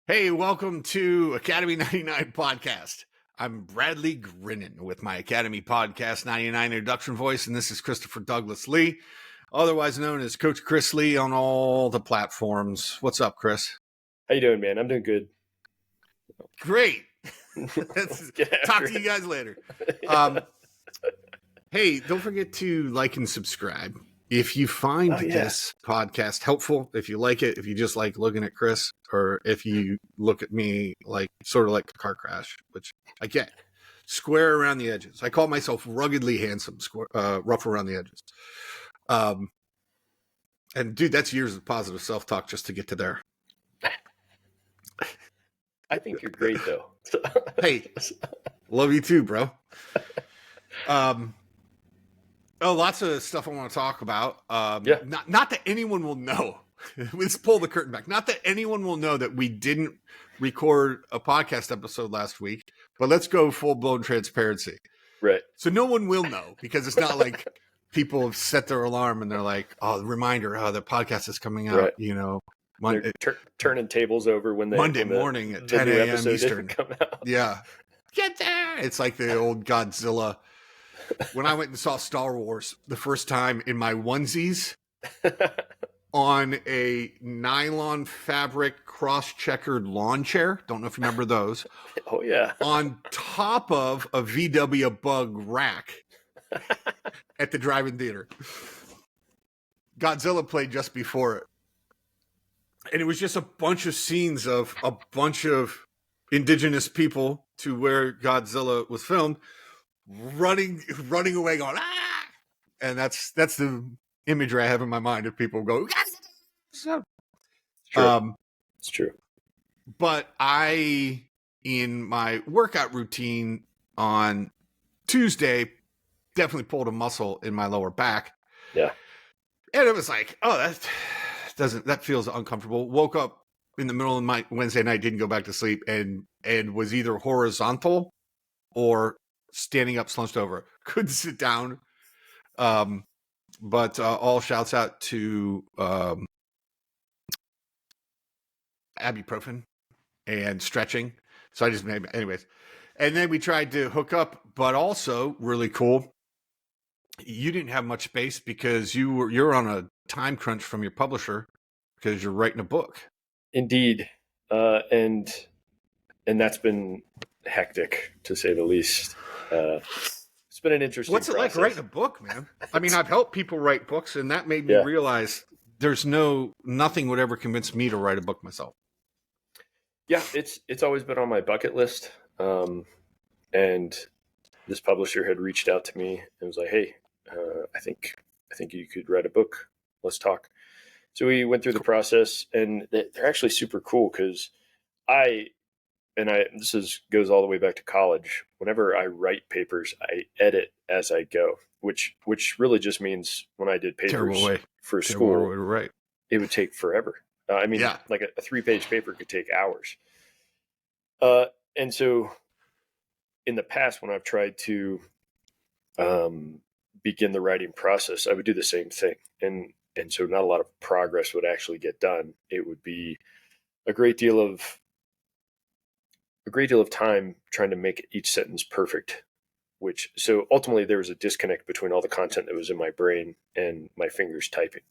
Hey, welcome to Academy 99 Podcast. I'm Bradley Grinnan with my Academy Podcast 99 introduction voice, and this is Christopher Douglas Lee, otherwise known as Coach Chris Lee on all the platforms. What's up, Chris? How you doing, man? I'm doing good. Great. Let's get after Talk to it. you guys later. Yeah. Hey, don't forget to like and subscribe. If you find this podcast helpful, if you like it, if you just like looking at Chris, or if you look at me like sort of like a car crash, which I get, square around the edges. I call myself ruggedly handsome, rough around the edges. And dude, that's years of positive self-talk just to get to there. I think you're great, though. Hey, love you too, bro. Lots of stuff I want to talk about. Not that anyone will know. Let's pull the curtain back. Not that anyone will know that we didn't record a podcast episode last week, but let's go full-blown transparency. Right. So no one will know because it's not like people have set their alarm and they're like, oh, the reminder, the podcast is coming out, They're turning tables over when Monday morning at 10 a.m. Eastern. Come out. Yeah. Get there. It's like the old Godzilla. When I went and saw Star Wars the first time in my onesies on a nylon fabric cross-checkered lawn chair. Don't know if you remember those. Oh, yeah. On top of a VW Bug rack at the drive-in theater. Godzilla played just before it. And it was just a bunch of scenes of a bunch of indigenous people to where Godzilla was filmed. Running away, going ah, and that's the imagery I have in my mind of people go. So, it's true. But in my workout routine on Tuesday, definitely pulled a muscle in my lower back. Yeah, and it was like, oh, that feels uncomfortable. Woke up in the middle of my Wednesday night, didn't go back to sleep, and was either horizontal or standing up, slunched over. Couldn't sit down. But all shouts out to ibuprofen and stretching. So I just made, anyways. And then we tried to hook up, but also really cool. You didn't have much space because you're on a time crunch from your publisher because you're writing a book. Indeed. And that's been hectic, to say the least. It's been an interesting What's it process. like writing a book, man? I mean, I've helped people write books, and that made me realize there's nothing would ever convince me to write a book myself. Yeah, it's always been on my bucket list. And this publisher had reached out to me and was like, "Hey, I think you could write a book. Let's talk." So we went through the process, and they're actually super cool because goes all the way back to college. Whenever I write papers, I edit as I go, which really just means when I did papers for school, it would take forever. Like a 3-page paper could take hours. And so in the past, when I've tried to begin the writing process, I would do the same thing. And so not a lot of progress would actually get done. It would be a great deal of time trying to make each sentence perfect, so ultimately there was a disconnect between all the content that was in my brain and my fingers typing.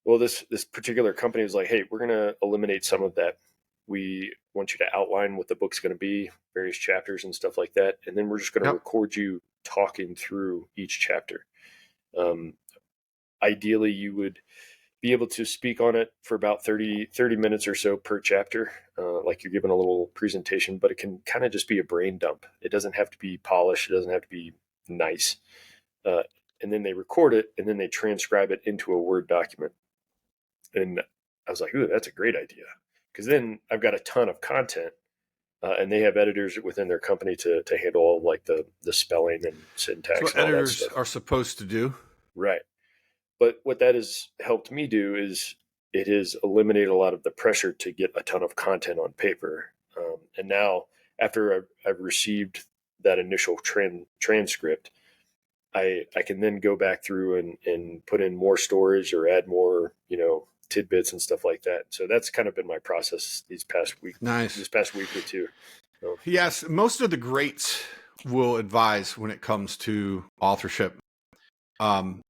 Well, this particular company was like, "Hey, we're going to eliminate some of that. We want you to outline what the book's going to be, various chapters and stuff like that. And then we're just going to record you talking through each chapter. Ideally, you would be able to speak on it for about 30 minutes or so per chapter, like you're giving a little presentation, but it can kind of just be a brain dump. It doesn't have to be polished. It doesn't have to be nice. And then they record it, and then they transcribe it into a Word document. And I was like, ooh, that's a great idea. Because then I've got a ton of content, and they have editors within their company to handle all like the spelling and syntax. That's what editors are supposed to do. Right. But what that has helped me do is it has eliminated a lot of the pressure to get a ton of content on paper. And now, after I've received that initial transcript, I can then go back through and put in more stories or add more, tidbits and stuff like that. So that's kind of been my process this past week or two. So. Yes, most of the greats will advise when it comes to authorship. And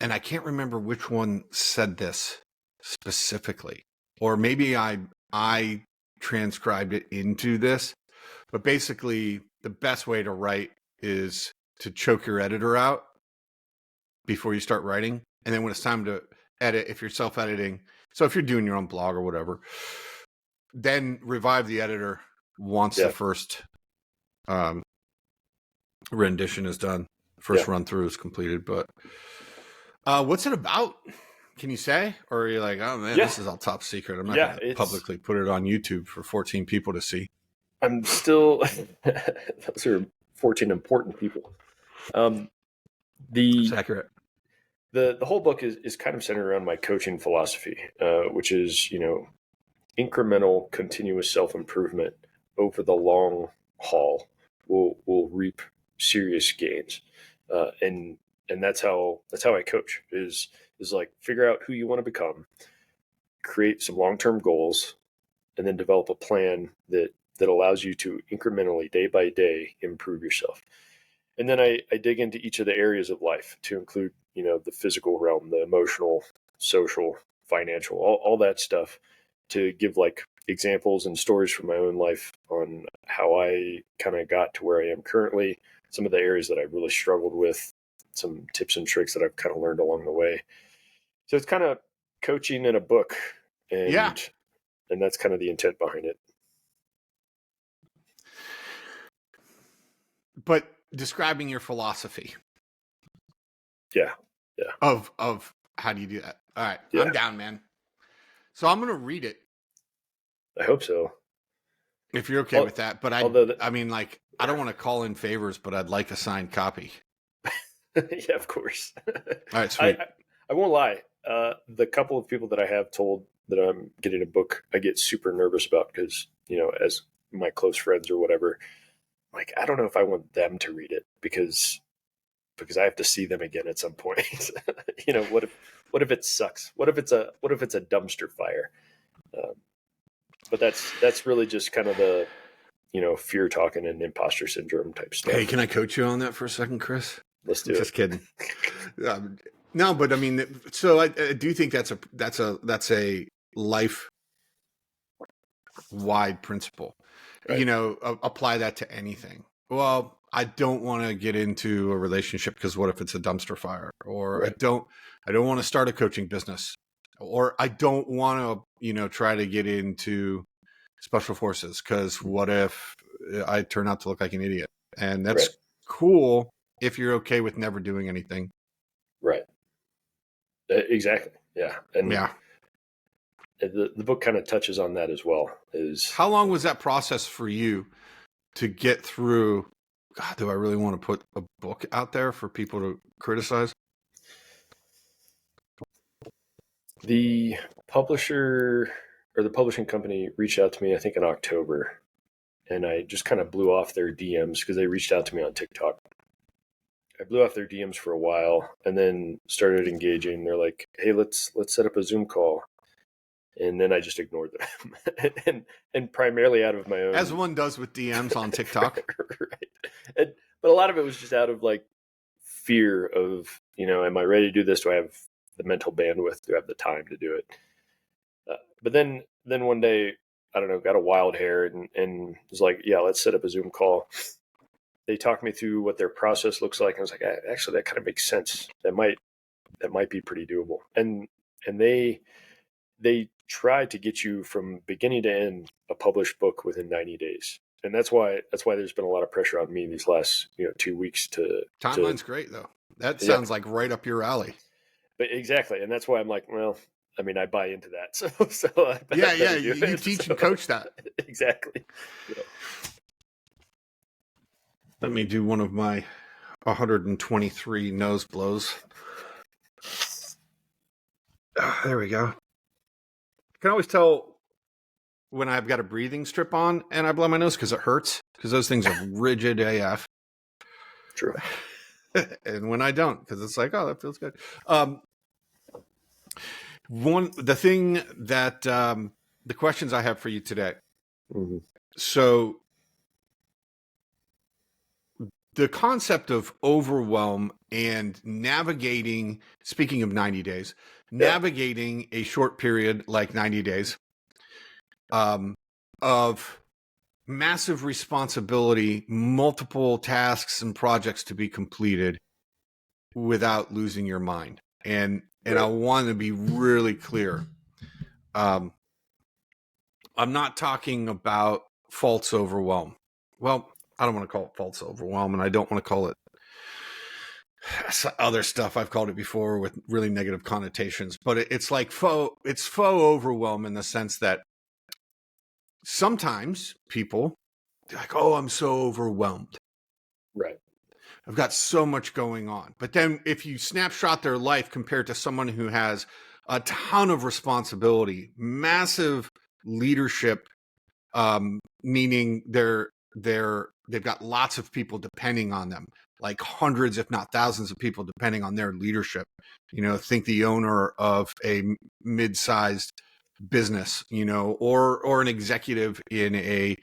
I can't remember which one said this specifically, or maybe I transcribed it into this, but basically the best way to write is to choke your editor out before you start writing. And then when it's time to edit, if you're self-editing, so if you're doing your own blog or whatever, then revive the editor once the first rendition is done, first run through is completed. But what's it about? Can you say? Or are you like, oh man, this is all top secret. I'm not going to publicly put it on YouTube for 14 people to see. I'm still, those are 14 important people. That's accurate. The whole book is kind of centered around my coaching philosophy, which is, incremental, continuous self-improvement over the long haul will reap serious gains. And that's how I coach is like figure out who you want to become, create some long-term goals, and then develop a plan that allows you to incrementally, day by day, improve yourself. And then I dig into each of the areas of life to include, the physical realm, the emotional, social, financial, all that stuff, to give like examples and stories from my own life on how I kind of got to where I am currently, some of the areas that I really struggled with, some tips and tricks that I've kind of learned along the way. So it's kind of coaching in a book, and that's kind of the intent behind it. But describing your philosophy. Yeah. Of how do you do that? All right. Yeah. I'm down, man. So I'm going to read it. I hope so. If you're okay with that. But I don't want to call in favors, but I'd like a signed copy. Yeah, of course. All right, sweet. I won't lie. The couple of people that I have told that I'm getting a book, I get super nervous about because, as my close friends or whatever, like, I don't know if I want them to read it because I have to see them again at some point. What if it sucks? What if it's a dumpster fire? But that's really just kind of the, fear talking and imposter syndrome type stuff. Hey, can I coach you on that for a second, Chris? Let's do it. Just kidding. No, but I mean, so I do think that's a life wide principle. Right. Apply that to anything. Well, I don't want to get into a relationship because what if it's a dumpster fire? Or right. I don't want to start a coaching business, or I don't want to, try to get into special forces because what if I turn out to look like an idiot? And that's cool if you're okay with never doing anything. Right. Exactly. Yeah. And the book kind of touches on that as well. How long was that process for you to get through? God, do I really want to put a book out there for people to criticize? The publisher or the publishing company reached out to me, I think in October, and I just kind of blew off their DMs because they reached out to me on TikTok. I blew off their DMs for a while and then started engaging. They're like, hey, let's set up a Zoom call. And then I just ignored them, and primarily out of my own, as one does with DMs on TikTok, right? But a lot of it was just out of like fear of, am I ready to do this? Do I have the mental bandwidth? Do I have the time to do it? But then one day, I don't know, got a wild hair and was like, yeah, let's set up a Zoom call. They talked me through what their process looks like. And I was like, actually, that kind of makes sense. That might be pretty doable. And they try to get you from beginning to end a published book within 90 days. And that's why there's been a lot of pressure on me these last 2 weeks to timeline's great though. That sounds like right up your alley. But exactly. And that's why I'm like, well, I mean, I buy into that. So you teach and coach that. Exactly. Yeah. Let me do one of my 123 nose blows. There we go. I can always tell when I've got a breathing strip on and I blow my nose because it hurts, because those things are rigid AF. True. And when I don't, because it's like, oh, that feels good. The questions I have for you today. Mm-hmm. So the concept of overwhelm and navigating, speaking of 90 days, navigating a short period like 90 days of massive responsibility, multiple tasks and projects to be completed without losing your mind. And I want to be really clear. I'm not talking about false overwhelm. Well, I don't want to call it false overwhelm, and I don't want to call it other stuff I've called it before with really negative connotations. But it's like faux overwhelm in the sense that sometimes people are like, oh, I'm so overwhelmed. Right. I've got so much going on. But then if you snapshot their life compared to someone who has a ton of responsibility, massive leadership, meaning they've got lots of people depending on them, like hundreds, if not thousands of people depending on their leadership. Think the owner of a mid-sized business, or an executive in a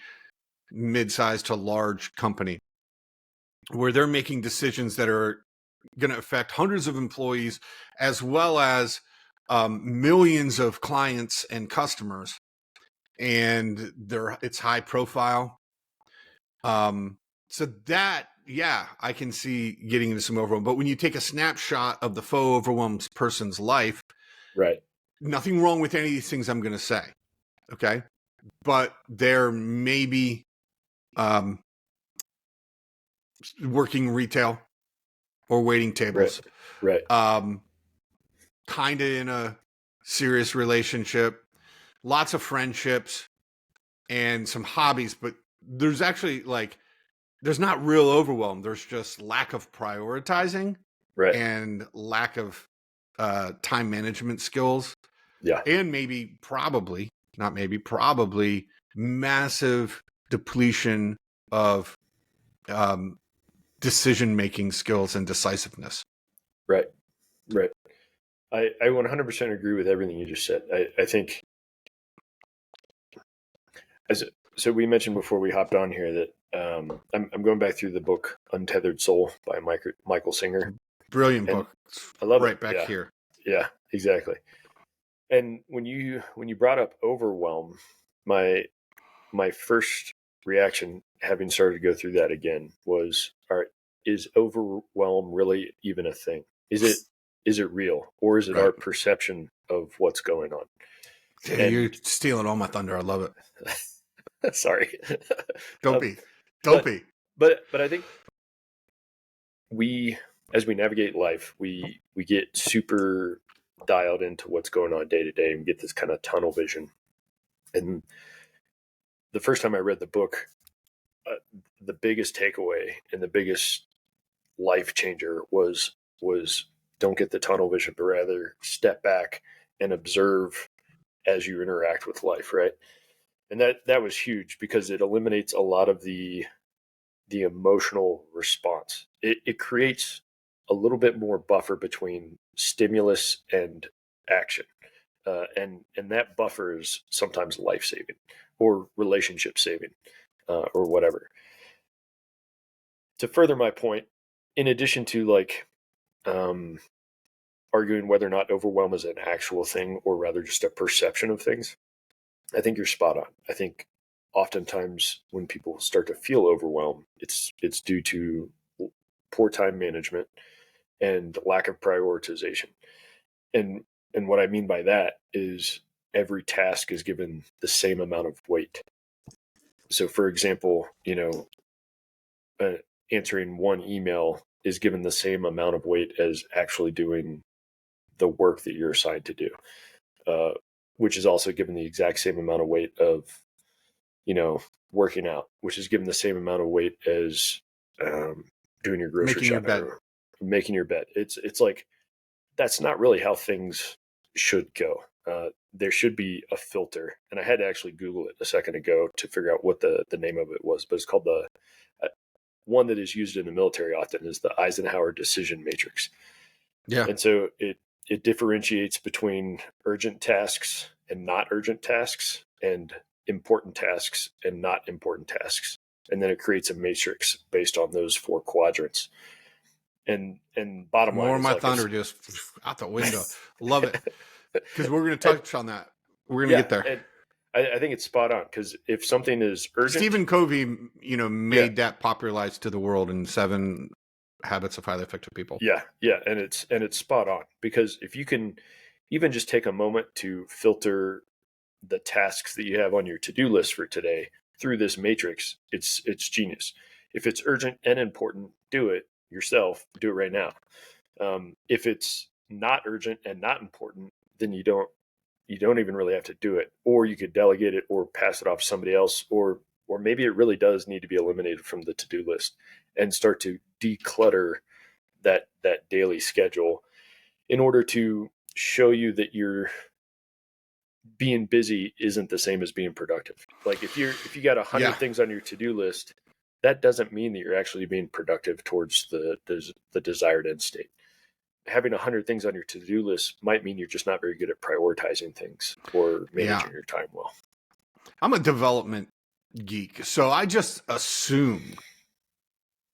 mid-sized to large company where they're making decisions that are going to affect hundreds of employees as well as millions of clients and customers, and it's high profile. So that, I can see getting into some overwhelm. But when you take a snapshot of the faux overwhelmed person's life, right, nothing wrong with any of these things I'm going to say, okay? But they're maybe working retail or waiting tables, right, kind of in a serious relationship, lots of friendships, and some hobbies. But there's actually there's not real overwhelm. There's just lack of prioritizing right. and lack of time management skills. Yeah. And probably massive depletion of decision-making skills and decisiveness. Right. I 100% agree with everything you just said. I think, so we mentioned before we hopped on here that I'm going back through the book Untethered Soul by Michael Singer. Brilliant book. I love it. Back here. Yeah, exactly. And when you brought up overwhelm, my first reaction, having started to go through that again, was, all right, is overwhelm really even a thing? Is it real, or is it our perception of what's going on? Yeah, you're stealing all my thunder. I love it. Sorry. Don't be. But I think as we navigate life, we get super dialed into what's going on day to day, and we get this kind of tunnel vision. And the first time I read the book, the biggest takeaway and the biggest life changer was don't get the tunnel vision, but rather step back and observe as you interact with life, right? And that was huge, because it eliminates a lot of the emotional response. It creates a little bit more buffer between stimulus and action. And that buffer is sometimes life-saving or relationship-saving, or whatever. To further my point, in addition to arguing whether or not overwhelm is an actual thing or rather just a perception of things, I think you're spot on. I think oftentimes when people start to feel overwhelmed, it's due to poor time management and lack of prioritization. And what I mean by that is every task is given the same amount of weight. So, for example, answering one email is given the same amount of weight as actually doing the work that you're assigned to do, which is also given the exact same amount of weight of, working out, which is given the same amount of weight as doing your grocery shopping, making your bed. It's like, that's not really how things should go. There should be a filter, and I had to actually Google it a second ago to figure out what the name of it was, but it's called the one that is used in the military often is the Eisenhower decision matrix. Yeah. And so It differentiates between urgent tasks and not urgent tasks, and important tasks and not important tasks. And then it creates a matrix based on those 4 quadrants. And bottom line More of is my like thunder just out the window. Love it. Because we're going to touch on that. We're going to get there. And I think it's spot on, because if something is urgent, Stephen Covey, made that popularized to the world in 7 Habits of Highly Effective People. Yeah, and it's spot on, because if you can even just take a moment to filter the tasks that you have on your to-do list for today through this matrix, it's genius. If it's urgent and important, do it yourself. Do it right now. If it's not urgent and not important, then you don't even really have to do it, or you could delegate it or pass it off to somebody else, or maybe it really does need to be eliminated from the to-do list, and start to declutter that daily schedule in order to show you that you're being busy isn't the same as being productive. Like if you got 100 things on your to-do list, that doesn't mean that you're actually being productive towards the desired end state. Having 100 things on your to-do list might mean you're just not very good at prioritizing things or managing your time well. I'm a development geek, so I just assumed,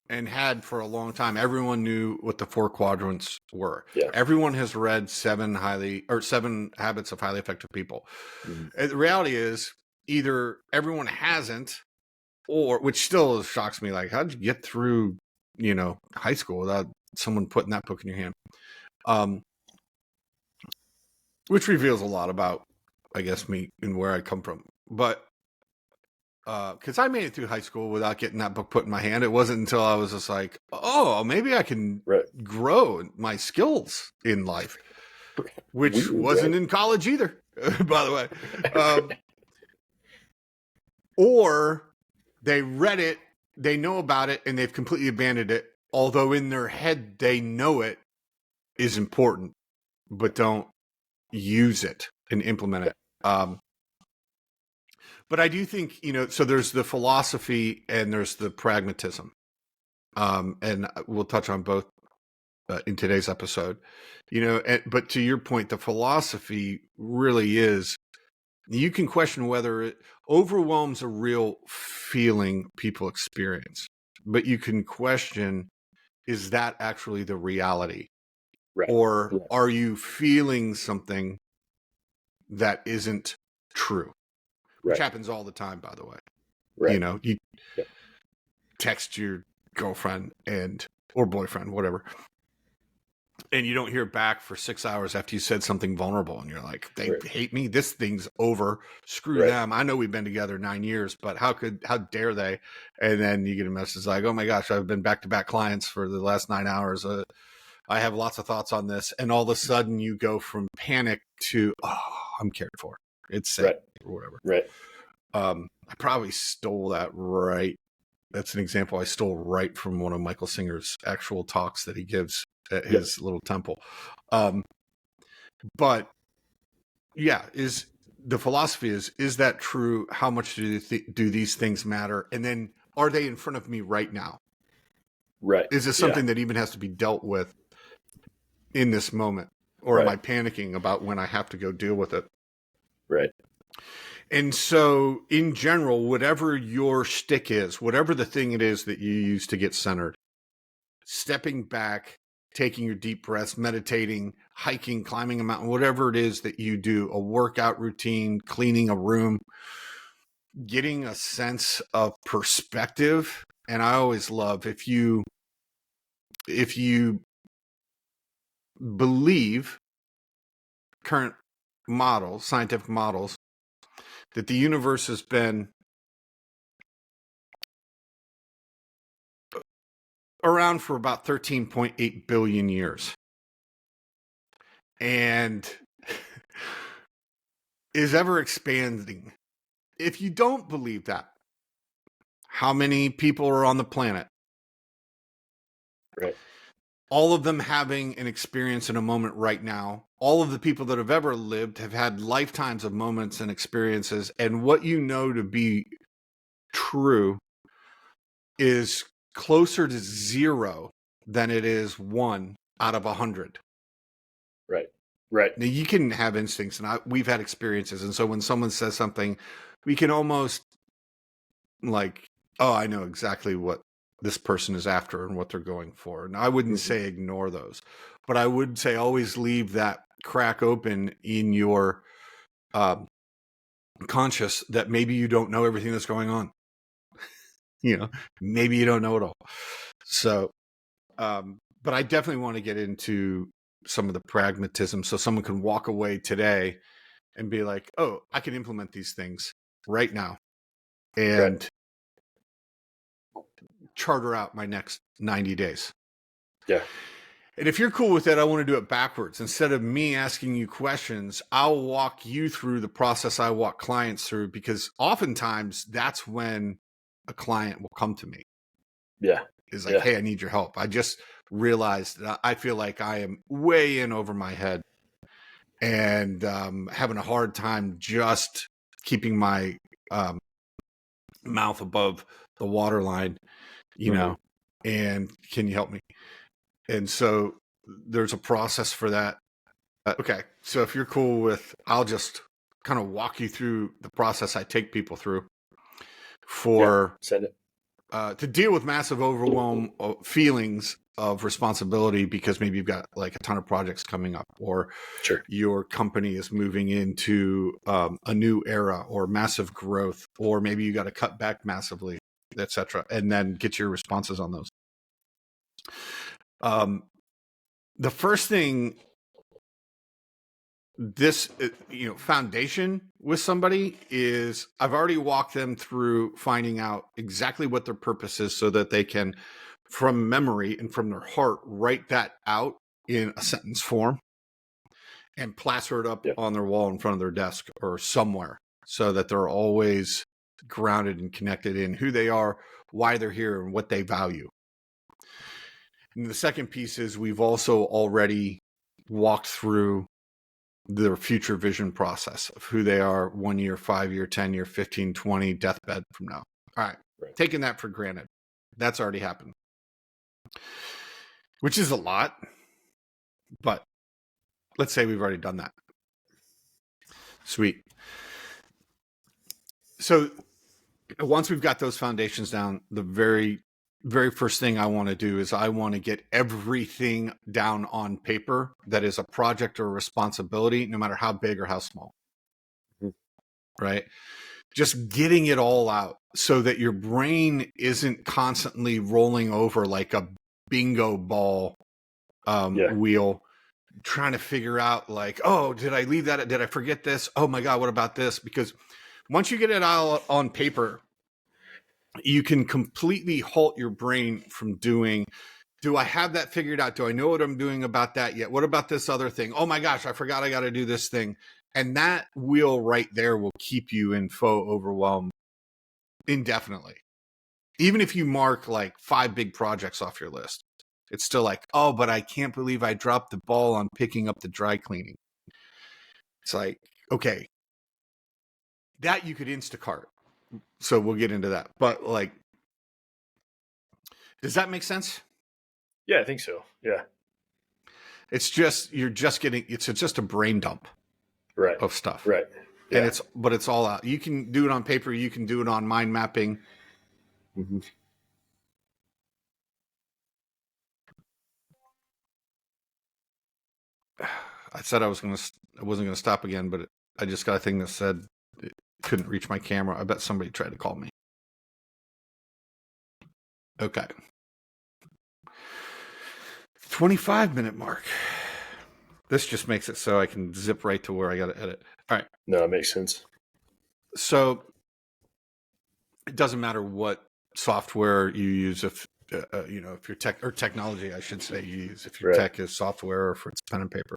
and had for a long time, everyone knew what the 4 quadrants were. Yeah. Everyone has read 7 Habits of Highly Effective People. Mm-hmm. The reality is either everyone hasn't, or, which still shocks me, like, how'd you get through, high school without someone putting that book in your hand? Which reveals a lot about, I guess, me and where I come from. But because I made it through high school without getting that book put in my hand. It wasn't until I was just like, oh, maybe I can grow my skills in life, which wasn't in college either, by the way. Or they read it, they know about it, and they've completely abandoned it, although in their head they know it is important, but don't use it and implement it. But I do think, so there's the philosophy and there's the pragmatism. And we'll touch on both in today's episode, but to your point, the philosophy really is, you can question whether it overwhelms a real feeling people experience, but you can question, is that actually the reality? Or are you feeling something that isn't true? Which happens all the time, by the way. You text your girlfriend or boyfriend, whatever, and you don't hear back for 6 hours after you said something vulnerable, and you're like, they hate me. This thing's over. Screw them. I know we've been together 9 years, but how dare they? And then you get a message like, oh my gosh, I've been back-to-back clients for the last 9 hours. I have lots of thoughts on this. And all of a sudden you go from panic to, oh, I'm cared for. It's safe or whatever. I probably stole that That's an example I stole right from one of Michael Singer's actual talks that he gives at his little temple. But yeah, the philosophy is that true? How much do these things matter? And then are they in front of me right now? Is this something that even has to be dealt with in this moment? Or am I panicking about when I have to go deal with it? And so, in general, whatever your shtick is, whatever the thing it is that you use to get centered, stepping back, taking your deep breaths, meditating, hiking, climbing a mountain, whatever it is that you do, a workout routine, cleaning a room, getting a sense of perspective. And I always love, if you believe current models, scientific models, that the universe has been around for about 13.8 billion years and is ever expanding. If you don't believe that, how many people are on the planet? All of them having an experience in a moment right now. All of the people that have ever lived have had lifetimes of moments and experiences. And what you know to be true is closer to 0 than it is 1 out of 100. Right. Now you can have instincts, and we've had experiences. And so when someone says something, we can almost like, oh, I know exactly what this person is after and what they're going for. And I wouldn't say ignore those, but I would say always leave that crack open in your conscious that maybe you don't know everything that's going on. Maybe you don't know it all. So, but I definitely want to get into some of the pragmatism so someone can walk away today and be like, oh, I can implement these things right now and charter out my next 90 days. Yeah. And if you're cool with that, I want to do it backwards. Instead of me asking you questions, I'll walk you through the process I walk clients through, because oftentimes that's when a client will come to me. Yeah. Is like, hey, I need your help. I just realized that I feel like I am way in over my head and having a hard time just keeping my mouth above the waterline, and can you help me? And so there's a process for that. Okay. So if you're cool with, I'll just kind of walk you through the process I take people through for send it. To deal with massive overwhelm feelings of responsibility, because maybe you've got like a ton of projects coming up, or your company is moving into a new era or massive growth, or maybe you got to cut back massively, etc., and then get your responses on those. The first thing, this foundation with somebody, is I've already walked them through finding out exactly what their purpose is, so that they can, from memory and from their heart, write that out in a sentence form and plaster it up on their wall in front of their desk or somewhere, so that they're always grounded and connected in who they are, why they're here, and what they value. And the second piece is we've also already walked through their future vision process of who they are 1 year, 5 year, 10 year, 15, 20, deathbed from now. All right. Taking that for granted. That's already happened, which is a lot, but let's say we've already done that. Sweet. So once we've got those foundations down, the very, very first thing I want to do is I want to get everything down on paper that is a project or a responsibility, no matter how big or how small. Right? Just getting it all out so that your brain isn't constantly rolling over like a bingo ball wheel, trying to figure out like, oh, did I leave that? Did I forget this? Oh my God, what about this? Because once you get it all on paper, you can completely halt your brain from doing, do I have that figured out? Do I know what I'm doing about that yet? What about this other thing? Oh my gosh, I forgot I got to do this thing. And that wheel right there will keep you in faux overwhelm indefinitely. Even if you mark like 5 big projects off your list, it's still like, oh, but I can't believe I dropped the ball on picking up the dry cleaning. It's like, okay, that you could Instacart. So we'll get into that. But like, does that make sense? Yeah, I think so. Yeah. It's just, you're just getting, it's just a brain dump of stuff. Right. Yeah. And but it's all out. You can do it on paper. You can do it on mind mapping. Mm-hmm. I said I wasn't going to stop again, but I just got a thing that said it couldn't reach my camera. I bet somebody tried to call me. Okay. 25-minute mark. This just makes it so I can zip right to where I got to edit. All right. No, it makes sense. So it doesn't matter what software you use, if if your tech or technology, I should say, you use, if your tech is software or if it's pen and paper,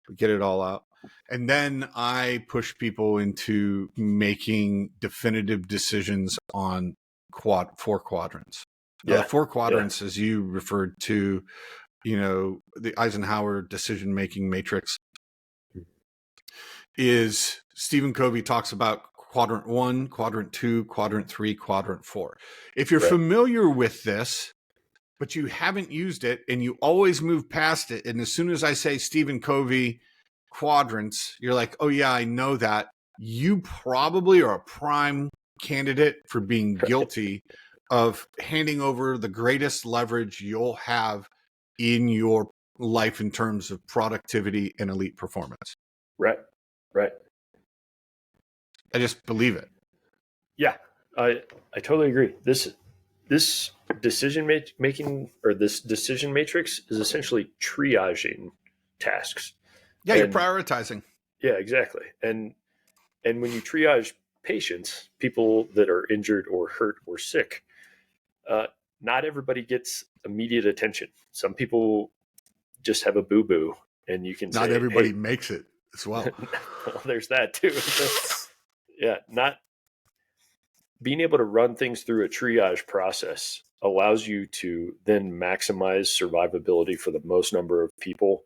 we get it all out. And then I push people into making definitive decisions on 4 quadrants. Now, the 4 quadrants, as you referred to, the Eisenhower decision-making matrix, is Stephen Covey talks about quadrant 1, quadrant 2, quadrant 3, quadrant 4. If you're familiar with this, but you haven't used it and you always move past it, and as soon as I say Stephen Covey, quadrants, you're like, oh yeah, I know that. You probably are a prime candidate for being guilty of handing over the greatest leverage you'll have in your life in terms of productivity and elite performance. Right. I just believe it. Yeah, I totally agree. This decision making, or this decision matrix, is essentially triaging tasks. Yeah, you're prioritizing. Yeah, exactly. And when you triage patients, people that are injured or hurt or sick, not everybody gets immediate attention. Some people just have a boo-boo, and you can not say, everybody hey, makes it as well. well, there's that too. Yeah, not being able to run things through a triage process allows you to then maximize survivability for the most number of people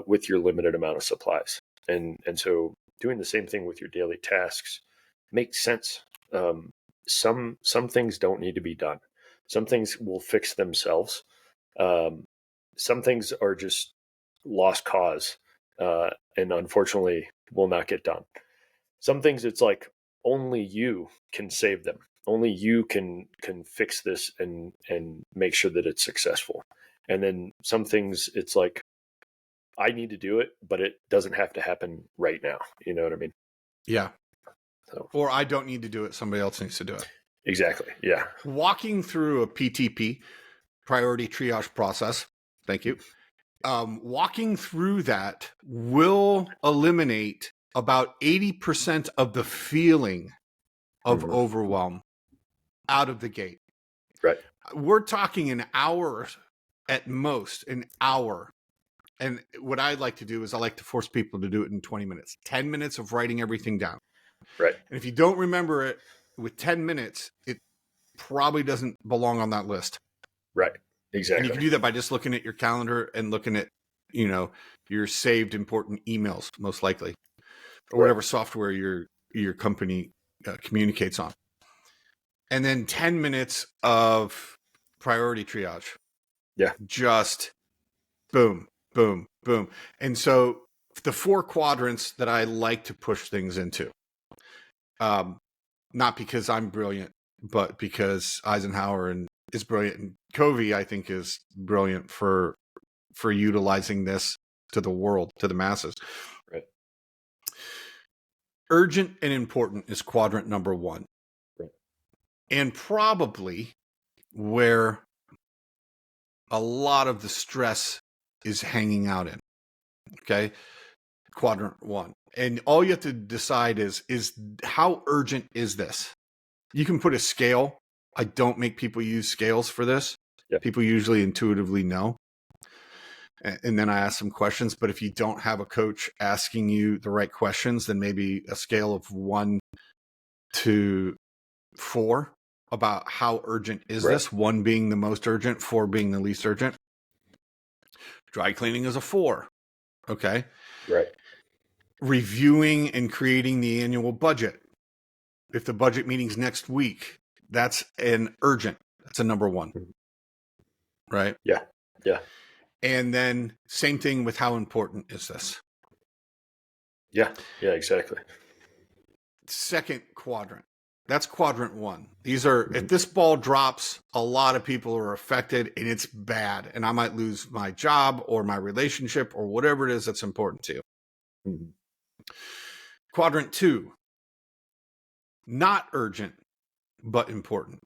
with your limited amount of supplies. And so doing the same thing with your daily tasks makes sense. Some things don't need to be done. Some things will fix themselves. Some things are just lost cause, and unfortunately will not get done. Some things, it's like only you can save them. Only you can fix this and make sure that it's successful. And then some things, it's like, I need to do it, but it doesn't have to happen right now. You know what I mean? Yeah. So, or I don't need to do it. Somebody else needs to do it. Exactly. Yeah. Walking through a PTP, priority triage process. Thank you. Walking through that will eliminate about 80% of the feeling of overwhelm out of the gate. Right. We're talking an hour at most, an hour. And what I like to do is I like to force people to do it in 20 minutes, 10 minutes of writing everything down. Right. And if you don't remember it with 10 minutes, it probably doesn't belong on that list. Right. Exactly. And you can do that by just looking at your calendar and looking at, your saved important emails, most likely, or whatever software your company communicates on. And then 10 minutes of priority triage. Yeah. Just boom, boom, boom. And so the 4 quadrants that I like to push things into, not because I'm brilliant, but because Eisenhower is brilliant, and Covey, I think, is brilliant for utilizing this to the world, to the masses. Right. Urgent and important is quadrant number 1. Right. And probably where a lot of the stress is hanging out in. Okay. Quadrant 1. And all you have to decide is how urgent is this? You can put a scale. I don't make people use scales for this. Yeah. People usually intuitively know. And then I ask some questions. But if you don't have a coach asking you the right questions, then maybe a scale of 1 to 4 about how urgent is this, 1 being the most urgent, 4 being the least urgent. Dry cleaning is a 4. Okay. Right. Reviewing and creating the annual budget. If the budget meeting's next week, that's an urgent. That's a number 1. Right? Yeah. Yeah. And then same thing with how important is this? Yeah. Yeah, exactly. Second quadrant. That's quadrant 1. These are, if this ball drops, a lot of people are affected and it's bad. And I might lose my job or my relationship or whatever it is that's important to you. Mm-hmm. Quadrant 2. Not urgent, but important.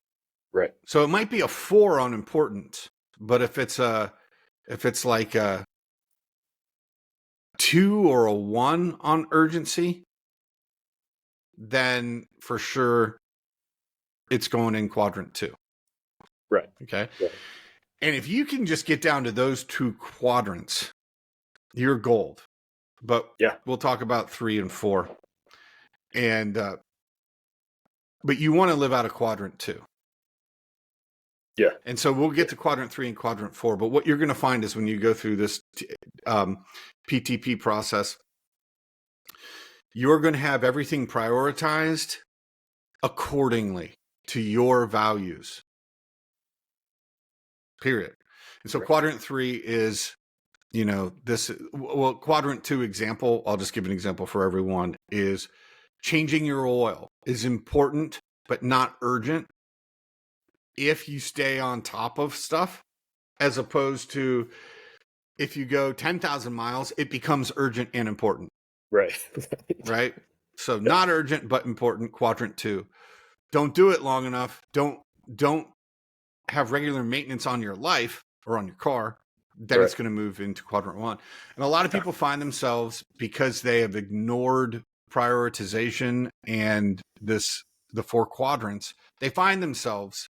Right. So it might be a 4 on important, but if it's like a 2 or a 1 on urgency, then for sure it's going in quadrant 2. Right. Okay. Yeah. And if you can just get down to those 2 quadrants, you're gold. But we'll talk about 3 and 4. And but you want to live out of quadrant 2. Yeah. And so we'll get to quadrant 3 and quadrant 4. But what you're going to find is when you go through this PTP process, you're going to have everything prioritized accordingly to your values. Period. And so quadrant 3 is quadrant 2 example, I'll just give an example for everyone, is changing your oil is important, but not urgent if you stay on top of stuff, as opposed to if you go 10,000 miles, it becomes urgent and important. Right. Right. So not urgent, but important, quadrant 2. Don't do it long enough. Don't have regular maintenance on your life or on your car. Then it's going to move into quadrant 1. And a lot of people find themselves, because they have ignored prioritization and the 4 quadrants, they find themselves,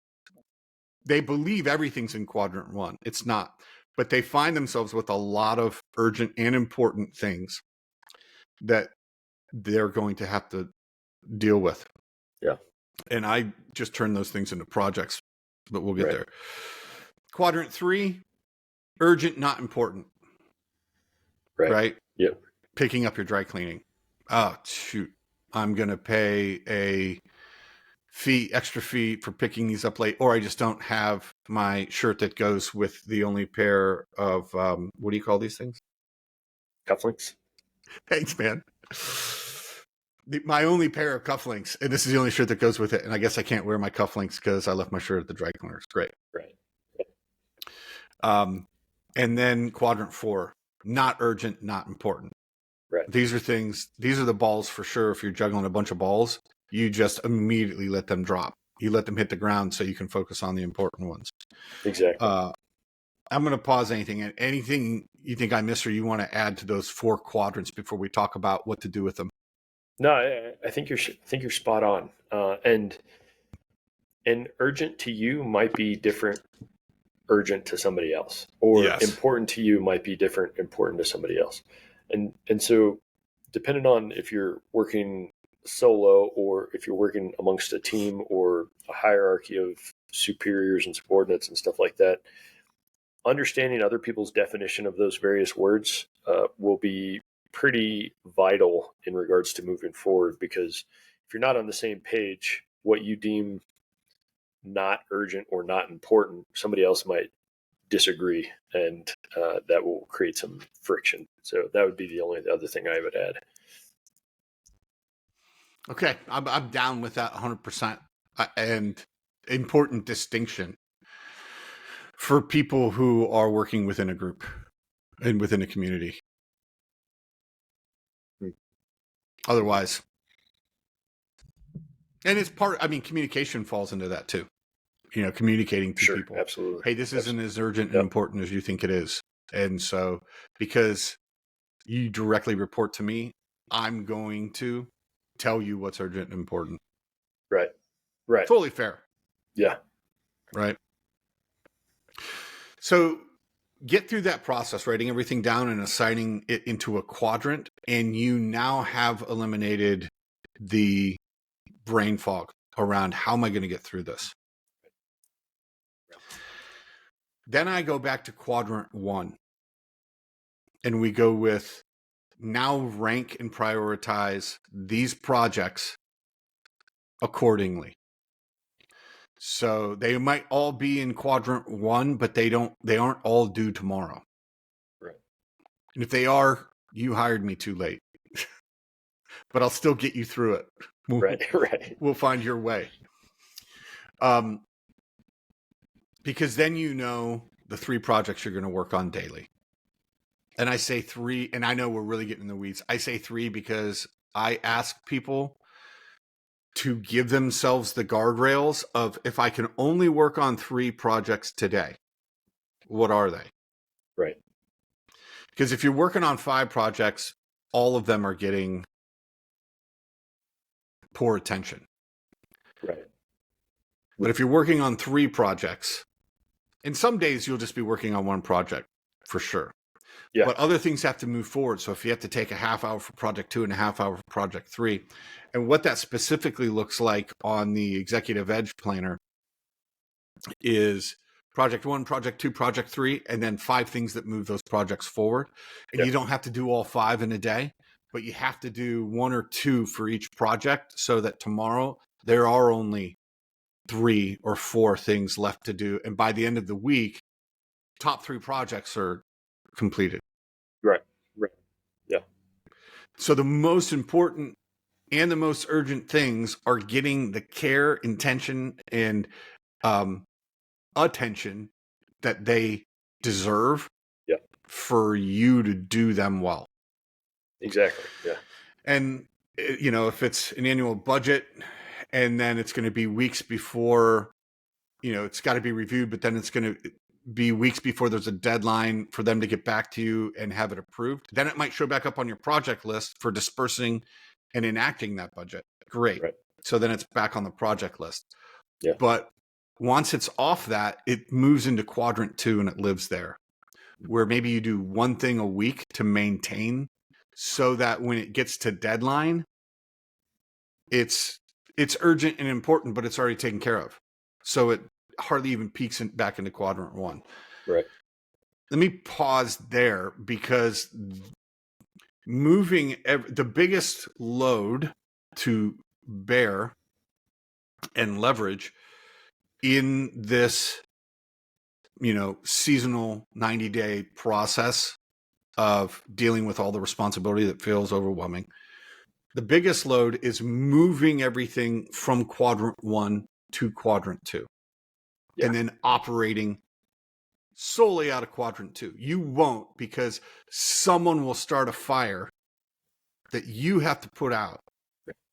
they believe everything's in quadrant 1. It's not, but they find themselves with a lot of urgent and important things that they're going to have to deal with. Yeah. And I just turn those things into projects, but we'll get there. Quadrant 3, urgent, not important. Right? Yep. Picking up your dry cleaning. Oh, shoot. I'm going to pay a extra fee for picking these up late, or I just don't have my shirt that goes with the only pair of, what do you call these things? Cufflinks. Thanks, man. My only pair of cufflinks, and this is the only shirt that goes with it. And I guess I can't wear my cufflinks because I left my shirt at the dry cleaners. Great. Right. And then quadrant 4, not urgent, not important. Right. These are the balls for sure. If you're juggling a bunch of balls, you just immediately let them drop. You let them hit the ground so you can focus on the important ones. Exactly. I'm going to pause anything you think I missed or you want to add to those 4 quadrants before we talk about what to do with them. No, I think you're spot on. And urgent to you might be different urgent to somebody else, or important to you might be different important to somebody else. And so depending on if you're working solo or if you're working amongst a team or a hierarchy of superiors and subordinates and stuff like that, understanding other people's definition of those various words will be pretty vital in regards to moving forward, because if you're not on the same page, what you deem not urgent or not important, somebody else might disagree, and that will create some friction. So that would be the only other thing I would add. Okay, I'm down with that 100%. And important distinction for people who are working within a group and within a community. Otherwise, and it's communication falls into that too. Communicating to people. Absolutely. Hey, this isn't as urgent and important as you think it is. And so, because you directly report to me, I'm going to tell you what's urgent and important. Right. Totally fair. Yeah. Right. So get through that process, writing everything down and assigning it into a quadrant, and you now have eliminated the brain fog around how am I going to get through this? Then I go back to quadrant 1, and we go with now rank and prioritize these projects accordingly. So they might all be in quadrant 1, but they aren't all due tomorrow. Right. And if they are, you hired me too late. But I'll still get you through it. Right. We'll find your way. Because then the 3 projects you're going to work on daily. And I say 3, and I know we're really getting in the weeds. I say 3 because I ask people to give themselves the guardrails of, if I can only work on 3 projects today, what are they? Right. Because if you're working on 5 projects, all of them are getting poor attention. Right. But if you're working on 3 projects, and some days you'll just be working on 1 project for sure. Yeah. But other things have to move forward. So if you have to take a half hour for project 2 and a half hour for project 3, and what that specifically looks like on the Executive Edge Planner is project 1, project 2, project 3, and then 5 things that move those projects forward. And you don't have to do all 5 in a day, but you have to do 1 or 2 for each project, so that tomorrow there are only 3 or 4 things left to do. And by the end of the week, top 3 projects are completed. Right. Right. Yeah. So the most important and the most urgent things are getting the care, intention, and attention that they deserve Yeah. for you to do them well. Exactly. Yeah. And, if it's an annual budget and then it's going to be weeks before, it's got to be reviewed, but then it's going to be weeks before there's a deadline for them to get back to you and have it approved. Then it might show back up on your project list for dispersing and enacting that budget. Great. Right. So then it's back on the project list. Yeah. But once it's off that, it moves into quadrant 2 and it lives there, where maybe you do one thing a week to maintain so that when it gets to deadline, it's urgent and important, but it's already taken care of. So it hardly even peaks back into quadrant 1. Right. Let me pause there, because moving the biggest load to bear and leverage in this, seasonal 90-day process of dealing with all the responsibility that feels overwhelming. The biggest load is moving everything from quadrant 1 to quadrant 2, and then operating solely out of quadrant 2. You won't, because someone will start a fire that you have to put out.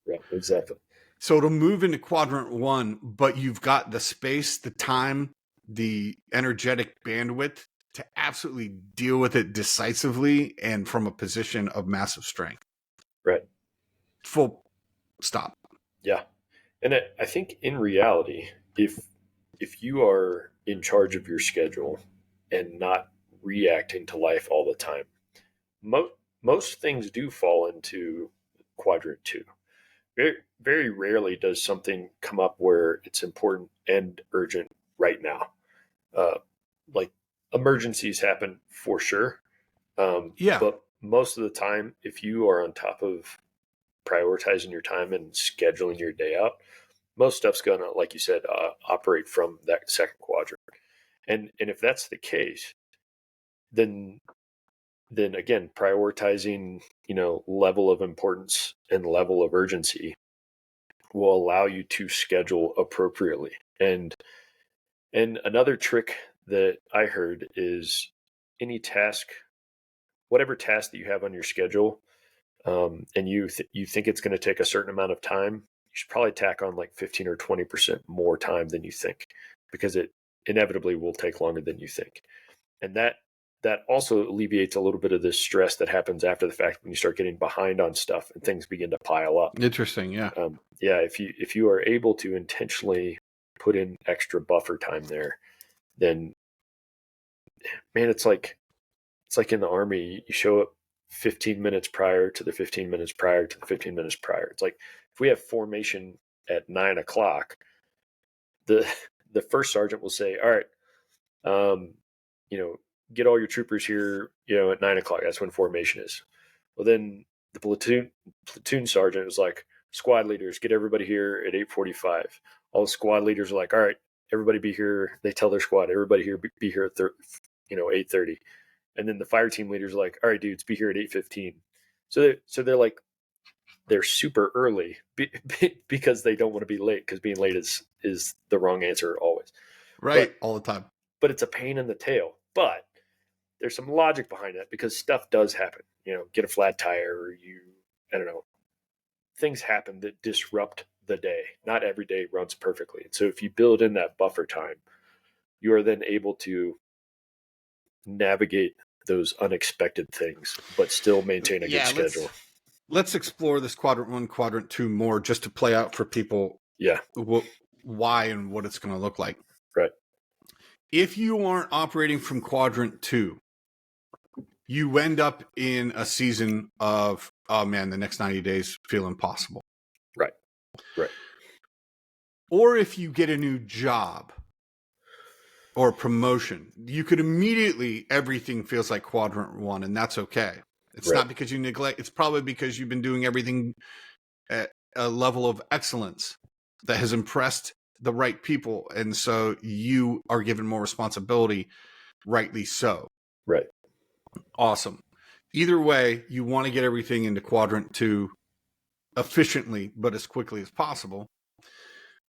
Right. Exactly. So it'll move into quadrant 1, but you've got the space, the time, the energetic bandwidth to absolutely deal with it decisively and from a position of massive strength. Right. Full stop. Yeah. And I think in reality, if you are in charge of your schedule and not reacting to life all the time, most things do fall into quadrant 2. Very, very rarely does something come up where it's important and urgent right now. Like emergencies happen for sure. But most of the time, if you are on top of prioritizing your time and scheduling your day out, most stuff's going to, like you said, operate from that second quadrant. And if that's the case, then again, prioritizing, level of importance and level of urgency will allow you to schedule appropriately. And another trick that I heard is any task, whatever task that you have on your schedule, and you think it's going to take a certain amount of time, you should probably tack on like 15 or 20% more time than you think, because it inevitably will take longer than you think. And that also alleviates a little bit of the stress that happens after the fact when you start getting behind on stuff and things begin to pile up. Interesting. Yeah. If you are able to intentionally put in extra buffer time there, then man, it's like in the Army, you show up 15 minutes prior to the 15 minutes prior to the 15 minutes prior. It's like if we have formation at 9:00, the first sergeant will say, all right, get all your troopers here, at 9:00. That's when formation is. Well, then the platoon sergeant was like, squad leaders, get everybody here at 8:45. All the squad leaders are like, all right, everybody be here. They tell their squad, everybody here be here at 8:30. And then the fire team leaders are like, all right, dudes, be here at 8:15. So they're like, they're super early because they don't want to be late, because being late is the wrong answer always. Right. All the time. But it's a pain in the tail. But there's some logic behind that, because stuff does happen. Get a flat tire, or I don't know, things happen that disrupt the day. Not every day runs perfectly. And so if you build in that buffer time, you are then able to navigate those unexpected things, but still maintain a good schedule. Let's explore this quadrant 1, quadrant 2 more, just to play out for people. Yeah. Why and what it's going to look like. Right. If you aren't operating from quadrant 2, you end up in a season of, oh man, the next 90 days feel impossible. Right. Right. Or if you get a new job or promotion, you could immediately, everything feels like quadrant 1, and that's okay. It's not because you neglect, it's probably because you've been doing everything at a level of excellence that has impressed the right people. And so you are given more responsibility, rightly so. Right. Awesome. Either way, you want to get everything into quadrant 2 efficiently, but as quickly as possible.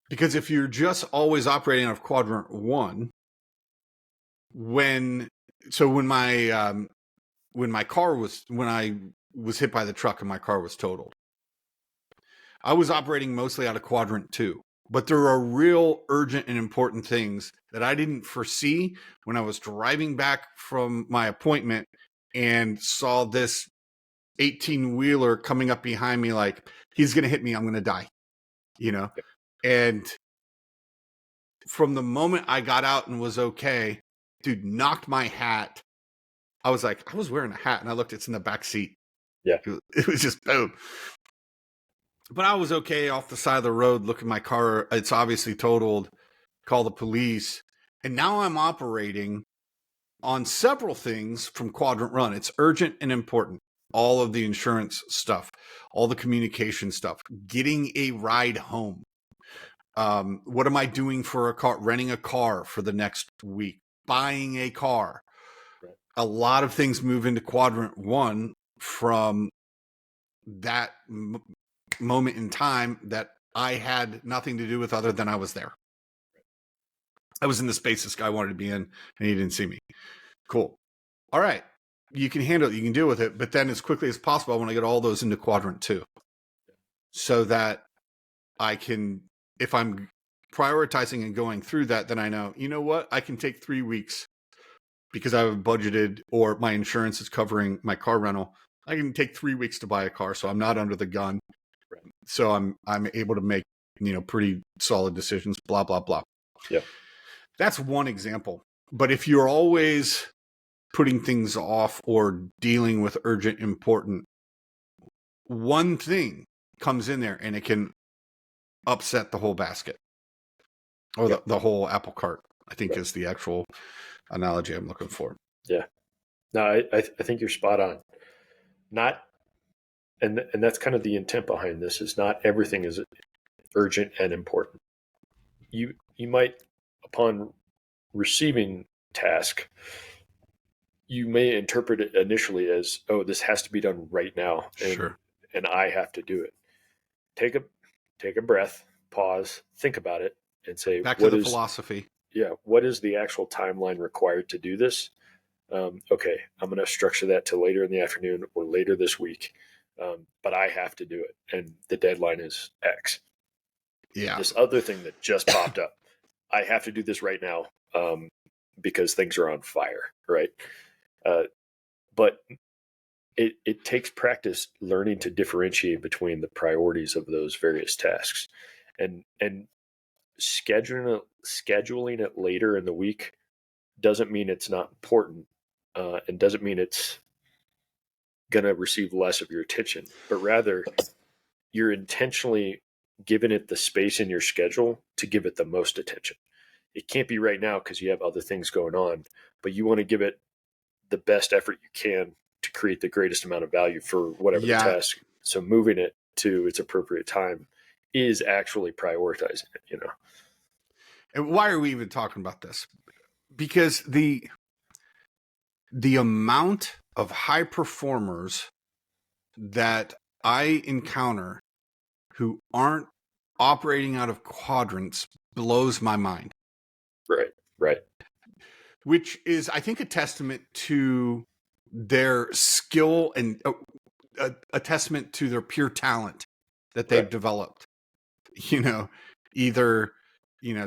Because if you're just always operating out of quadrant 1, when I was hit by the truck and my car was totaled, I was operating mostly out of quadrant 2. But there are real urgent and important things that I didn't foresee when I was driving back from my appointment and saw this 18-wheeler coming up behind me like, he's going to hit me, I'm going to die, you know? And from the moment I got out and was okay, dude knocked my hat. I was like, I was wearing a hat and I looked, it's in the back seat. Yeah. It was just boom. But I was okay off the side of the road, look at my car. It's obviously totaled, call the police. And now I'm operating on several things from quadrant run. It's urgent and important. All of the insurance stuff, all the communication stuff, getting a ride home. What am I doing for a car? Renting a car for the next week, buying a car. Right. A lot of things move into quadrant 1 from that moment in time that I had nothing to do with other than I was there. I was in the space this guy wanted to be in and he didn't see me. Cool. All right. You can handle it. You can deal with it. But then as quickly as possible, I want to get all those into quadrant 2 so that I can, if I'm prioritizing and going through that, then I know, you know what? I can take 3 weeks because I've budgeted or my insurance is covering my car rental. I can take 3 weeks to buy a car. So I'm not under the gun. Right. So I'm able to make, pretty solid decisions, blah, blah, blah. Yeah. That's one example. But if you're always putting things off or dealing with urgent, important, one thing comes in there and it can upset the whole basket or the whole apple cart, I think is the actual analogy I'm looking for. Yeah. No, I think you're spot on. Not, and that's kind of the intent behind this is not everything is urgent and important. You might, upon receiving task, you may interpret it initially as, oh, this has to be done right now. And, Sure. And I have to do it. Take a breath, pause, think about it, and say, back to the philosophy. Yeah. What is the actual timeline required to do this? Okay, I'm going to structure that to later in the afternoon or later this week. But I have to do it. And the deadline is X. Yeah. This other thing that just popped up, I have to do this right now because things are on fire, right? But it takes practice learning to differentiate between the priorities of those various tasks, and scheduling it later in the week doesn't mean it's not important, and doesn't mean it's going to receive less of your attention, but rather you're intentionally giving it the space in your schedule to give it the most attention. It can't be right now because you have other things going on, but you want to give it the best effort you can to create the greatest amount of value for whatever the task. So moving it to its appropriate time is actually prioritizing it, And why are we even talking about this? Because the amount of high performers that I encounter who aren't operating out of quadrants blows my mind. Right. Which is, I think, a testament to their skill and a testament to their pure talent that they've developed. Either,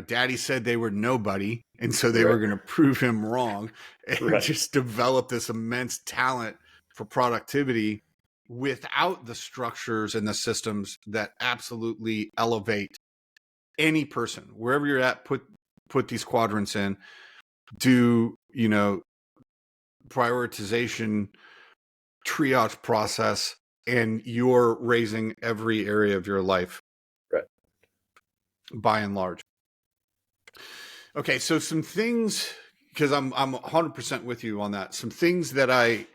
daddy said they were nobody, and so they were going to prove him wrong and just develop this immense talent for productivity without the structures and the systems that absolutely elevate any person. Wherever you're at, put these quadrants in, do, prioritization, triage process, and you're raising every area of your life. Right. By and large. Okay, so some things, because I'm 100% with you on that. Some things that I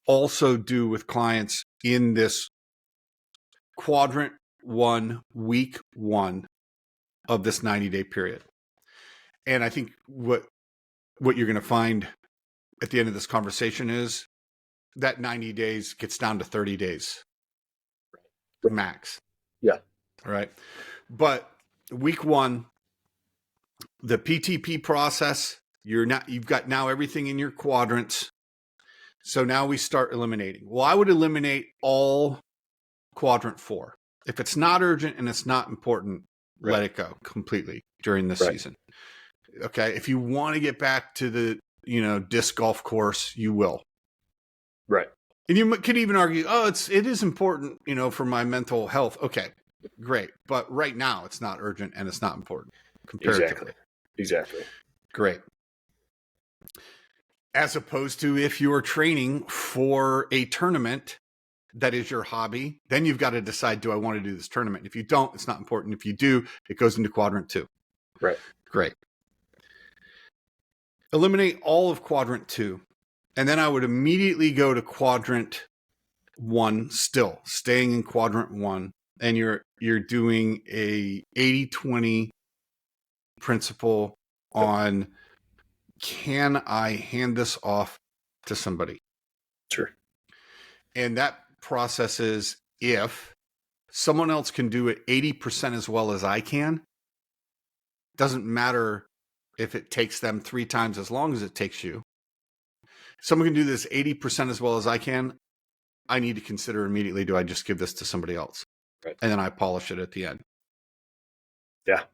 also do with clients in this quadrant 1, week 1 of this 90-day period. And I think what you're going to find at the end of this conversation is that 90 days gets down to 30 days max. Yeah. All right. But week 1, the PTP process, you've got now everything in your quadrants. So now we start eliminating. Well, I would eliminate all quadrant 4. If it's not urgent and it's not important, let it go completely during this season. Okay. If you want to get back to the, disc golf course, you will. Right. And you could even argue, it is important, for my mental health. Okay, great. But right now it's not urgent and it's not important comparatively. Exactly. Great. As opposed to if you're training for a tournament that is your hobby, then you've got to decide, do I want to do this tournament? If you don't, it's not important. If you do, it goes into quadrant 2. Right. Great. Eliminate all of quadrant 2. And then I would immediately go to quadrant 1, still staying in quadrant 1. And you're doing a 80-20 principle on, can I hand this off to somebody? Sure. And that process is, if someone else can do it 80% as well as I can, doesn't matter if it takes them 3 times as long as it takes you. Someone can do this 80% as well as I can. I need to consider immediately, do I just give this to somebody else? Right. And then I polish it at the end. Yeah.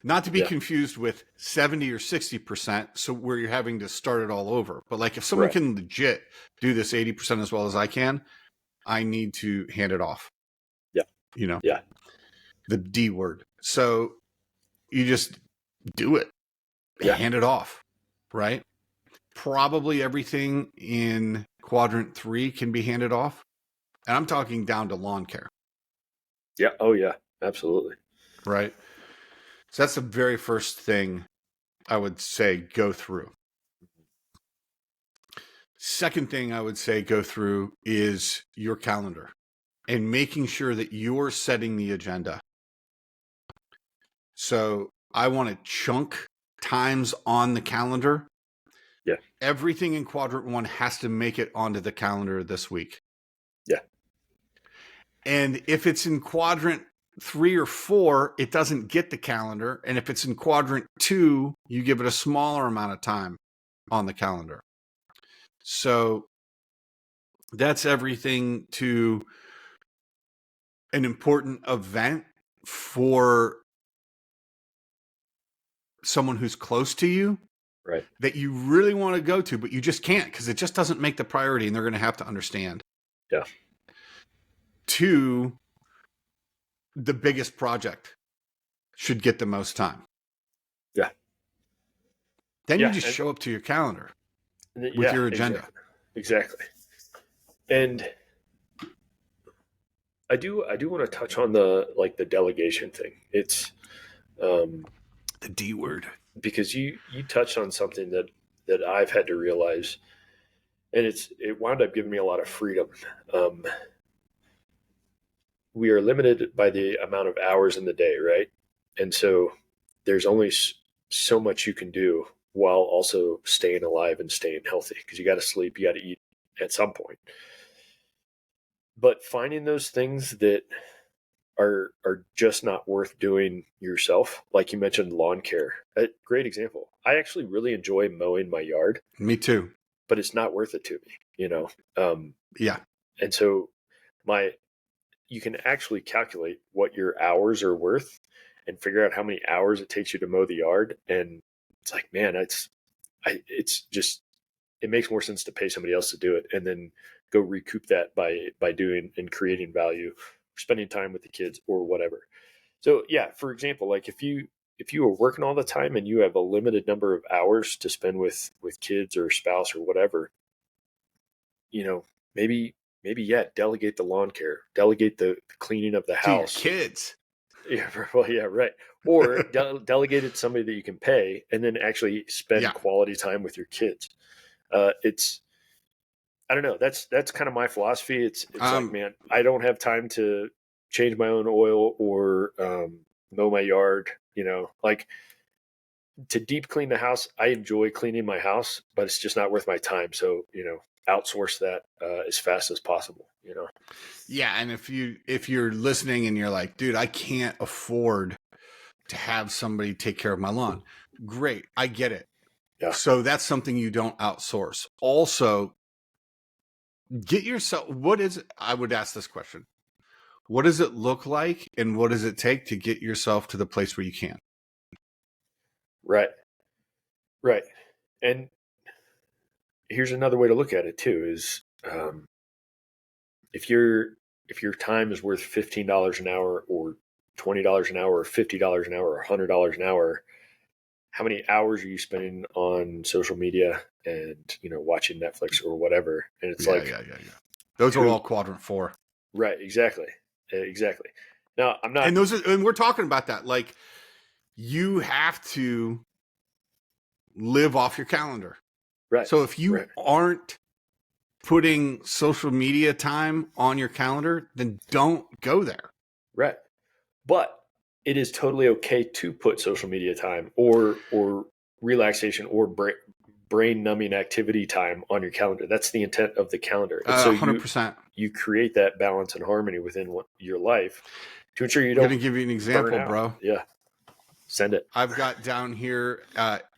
Not to be confused with 70 or 60%, so where you're having to start it all over. But like, if someone can legit do this 80% as well as I can, I need to hand it off. Yeah. Yeah. The D word. So you just do it. Hand it off. Right? Probably everything in quadrant 3 can be handed off. And I'm talking down to lawn care. Yeah. Oh, yeah. Absolutely. Right? So that's the very first thing I would say go through. Second thing I would say go through is your calendar and making sure that you're setting the agenda. So I want to chunk times on the calendar. Yeah. Everything in quadrant 1 has to make it onto the calendar this week. Yeah. And if it's in quadrant 3 or 4, it doesn't get the calendar. And if it's in quadrant 2, you give it a smaller amount of time on the calendar. So that's everything to an important event for someone who's close to you, right, that you really want to go to, but you just can't because it just doesn't make the priority, and they're going to have to understand. Yeah. To the biggest project should get the most time. Yeah. Then you just show up to your calendar with your agenda. Exactly. And I do want to touch on the delegation thing. It's the D word, because you touched on something that I've had to realize, and it wound up giving me a lot of freedom. We are limited by the amount of hours in the day, right? And so there's only so much you can do while also staying alive and staying healthy, because you got to sleep, you got to eat at some point. But finding those things that are just not worth doing yourself, like you mentioned, lawn care, a great example. I actually really enjoy mowing my yard. Me too. But it's not worth it to me, Yeah. And so you can actually calculate what your hours are worth and figure out how many hours it takes you to mow the yard. And it's like, man, it makes more sense to pay somebody else to do it and then go recoup that by doing and creating value, spending time with the kids or whatever. So yeah, for example, like if you are working all the time and you have a limited number of hours to spend with kids or spouse or whatever, maybe delegate the lawn care, delegate the cleaning of the house to your kids. Yeah, well, yeah, right. Or delegate it to somebody that you can pay, and then actually spend quality time with your kids. I don't know. That's kind of my philosophy. It's like, man, I don't have time to change my own oil or mow my yard. Like to deep clean the house, I enjoy cleaning my house, but it's just not worth my time. So, outsource that as fast as possible. Yeah, and if you're listening and you're like, dude, I can't afford to have somebody take care of my lawn. Great, I get it. Yeah. So that's something you don't outsource. Also, get yourself, I would ask this question. What does it look like and what does it take to get yourself to the place where you can? Right. Right. And here's another way to look at it too is if your time is worth $15 an hour or $20 an hour or $50 an hour or $100 an hour, how many hours are you spending on social media and watching Netflix or whatever? And it's Yeah. Those are all quadrant 4. Right, exactly. Now, I'm not, and we're talking about that. Like, you have to live off your calendar. right. So if you aren't putting social media time on your calendar, then don't go there. Right. But it is totally okay to put social media time or relaxation or brain numbing activity time on your calendar. That's the intent of the calendar. And so 100%. You create that balance and harmony within your life to ensure you don't. I'm going to give you an example, bro. Yeah. Send it. I've got down here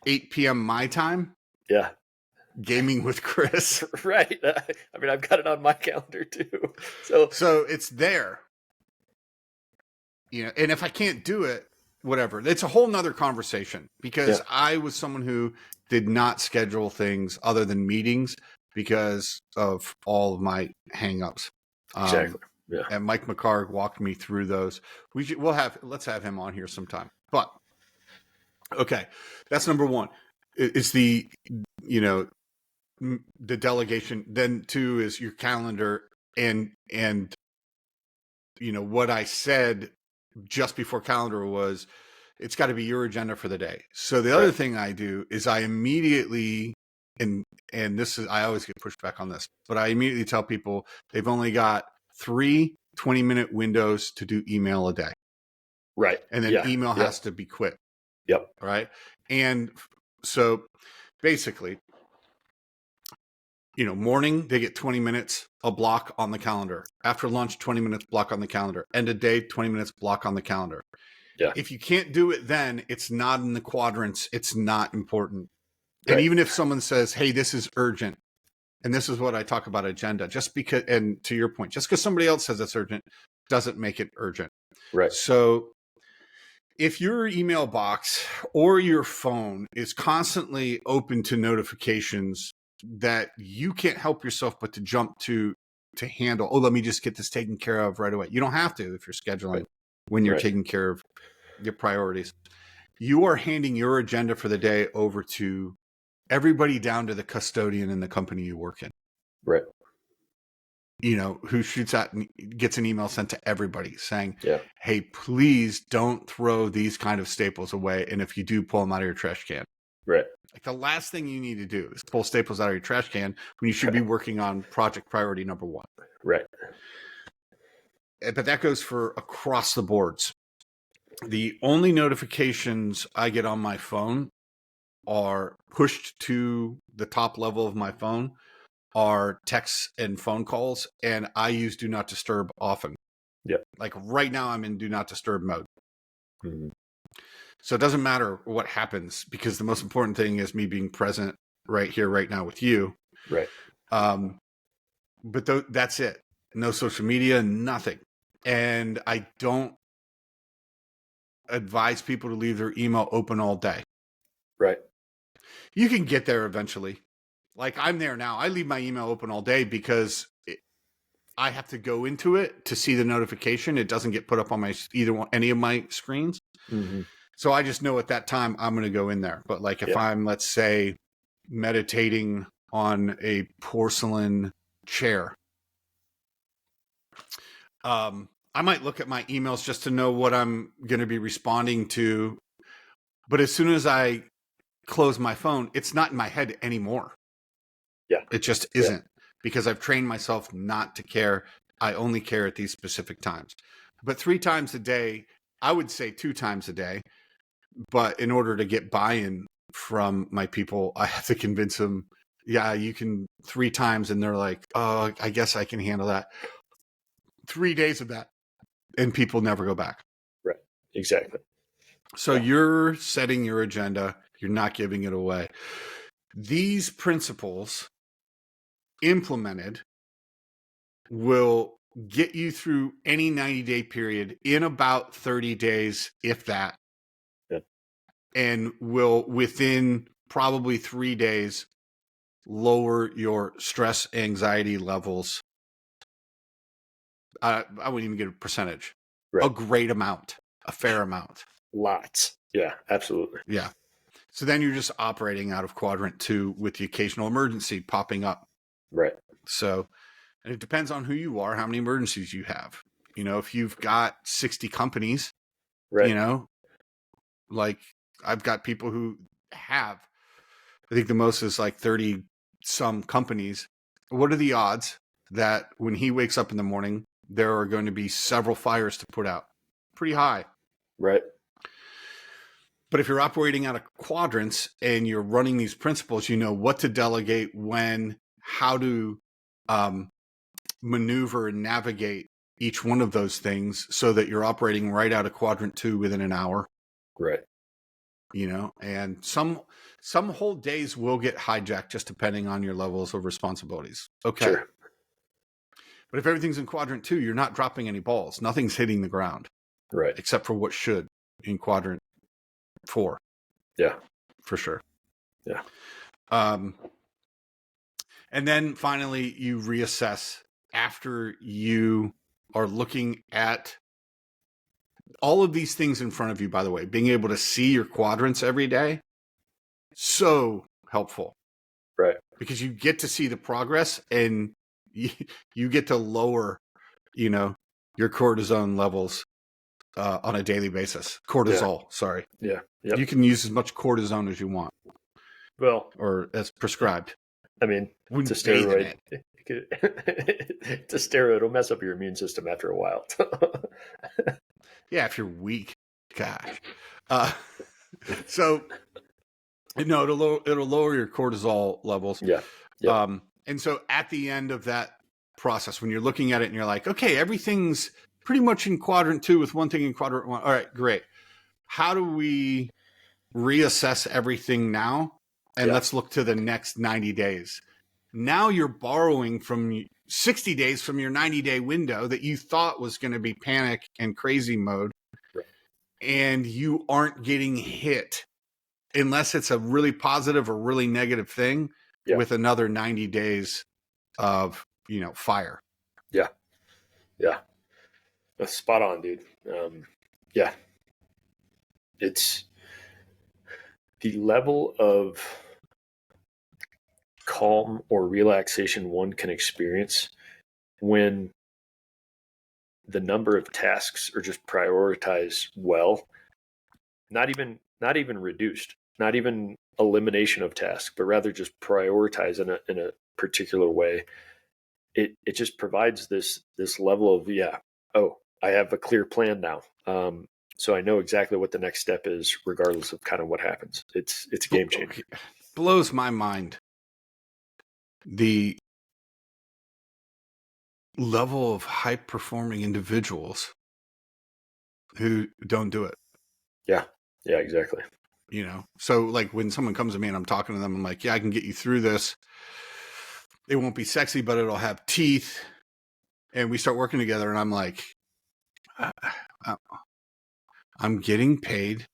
8 p.m. my time. Yeah. Gaming with Chris. Right. I mean, I've got it on my calendar too. So it's there. And if I can't do it, whatever. It's a whole nother conversation because I was someone who did not schedule things other than meetings because of all of my hangups. Exactly. Yeah. And Mike McCarg walked me through those. Let's have him on here sometime. But okay, that's number one. It's the delegation. Then 2 is your calendar and what I said just before calendar was it's got to be your agenda for the day. So the other thing I do is I immediately and this is I always get pushed back on this, but I immediately tell people they've only got 3 20-minute windows to do email a day. Right. And then email has to be quick. Yep. Right. And so basically, morning, they get 20 minutes, a block on the calendar. After lunch, 20 minutes block on the calendar. End of day, 20 minutes block on the calendar. Yeah. If you can't do it then, it's not in the quadrants. It's not important. Right. And even if someone says, hey, this is urgent, and this is what I talk about agenda, just because, and to your point, just because somebody else says it's urgent doesn't make it urgent. Right. So if your email box or your phone is constantly open to notifications that you can't help yourself but to jump to handle, let me just get this taken care of right away. You don't have to if you're scheduling when you're taking care of your priorities. You are handing your agenda for the day over to everybody down to the custodian in the company you work in. Right. Who shoots out and gets an email sent to everybody saying, hey, please don't throw these kind of staples away. And if you do, pull them out of your trash can. Right. Like the last thing you need to do is pull staples out of your trash can when you should be working on project priority number 1. Right. But that goes for across the boards. The only notifications I get on my phone are pushed to the top level of my phone are texts and phone calls, and I use do not disturb often. Yep. Like right now I'm in do not disturb mode. Mm-hmm. So it doesn't matter what happens because the most important thing is me being present right here, right now with you. Right. But that's it. No social media, nothing. And I don't advise people to leave their email open all day. Right. You can get there eventually. Like I'm there now. I leave my email open all day because I have to go into it to see the notification. It doesn't get put up on any of my screens. Mm-hmm. So I just know at that time I'm going to go in there. But like if I'm, let's say, meditating on a porcelain chair, I might look at my emails just to know what I'm going to be responding to. But as soon as I close my phone, it's not in my head anymore. Yeah. It just isn't because I've trained myself not to care. I only care at these specific times. But 3 times a day, I would say 2 times a day, But in order to get buy-in from my people, I have to convince them, yeah, you can 3 times. And they're like, oh, I guess I can handle that. 3 days of that. And people never go back. Right. Exactly. So you're setting your agenda. You're not giving it away. These principles implemented will get you through any 90-day period in about 30 days, if that. Yep. And will, within probably 3 days, lower your stress, anxiety levels. I wouldn't even get a percentage. Right. A great amount, a fair amount. Lots. Yeah, absolutely. Yeah. So then you're just operating out of quadrant 2 with the occasional emergency popping up. Right. So, and it depends on who you are, how many emergencies you have. You know, if you've got 60 companies, right. You know, like I've got people who have, I think the most is like 30 some companies. What are the odds that when he wakes up in the morning, there are going to be several fires to put out? Pretty high. Right. But if you're operating out of quadrants and you're running these principles, you know what to delegate, when, how to maneuver and navigate each one of those things so that you're operating right out of quadrant 2 within an hour. Right. You know, and some whole days will get hijacked just depending on your levels of responsibilities. Okay. Sure. But if everything's in quadrant 2, you're not dropping any balls. Nothing's hitting the ground. Right. Except for what should in quadrant 4. Yeah. For sure. Yeah. And then finally you reassess after you are looking at all of these things in front of you. By the way, being able to see your quadrants every day, so helpful. Right. Because you get to see the progress and you get to lower, you know, your cortisone levels on a daily basis. Cortisol, sorry. Yeah. Yep. You can use as much cortisone as you want. Well, or as prescribed. I mean, it's a steroid. It's a steroid. It'll mess up your immune system after a while. Yeah, if you're weak. Gosh. So, no, it'll lower your cortisol levels. Yeah. Yep. And so at the end of that process, when you're looking at it and you're like, okay, everything's pretty much in quadrant 2 with one thing in quadrant 1. All right, great. How do we reassess everything now? And let's look to the next 90 days. Now you're borrowing from 60 days from your 90-day window that you thought was going to be panic and crazy mode. Right. And you aren't getting hit unless it's a really positive or really negative thing with another 90 days of, you know, fire. Yeah. Yeah. That's spot on, dude. Yeah. It's the level of calm or relaxation one can experience when the number of tasks are just prioritized well, not even reduced, not even elimination of tasks, but rather just prioritize in a particular way. It just provides this level of, I have a clear plan now. So I know exactly what the next step is, regardless of kind of what happens. It's a game changer. Blows my mind the level of high performing individuals who don't do it. Yeah. Yeah, exactly. You know, so like when someone comes to me and I'm talking to them, I'm like, yeah, I can get you through this. It won't be sexy, but it'll have teeth. And we start working together and I'm like, I'm getting paid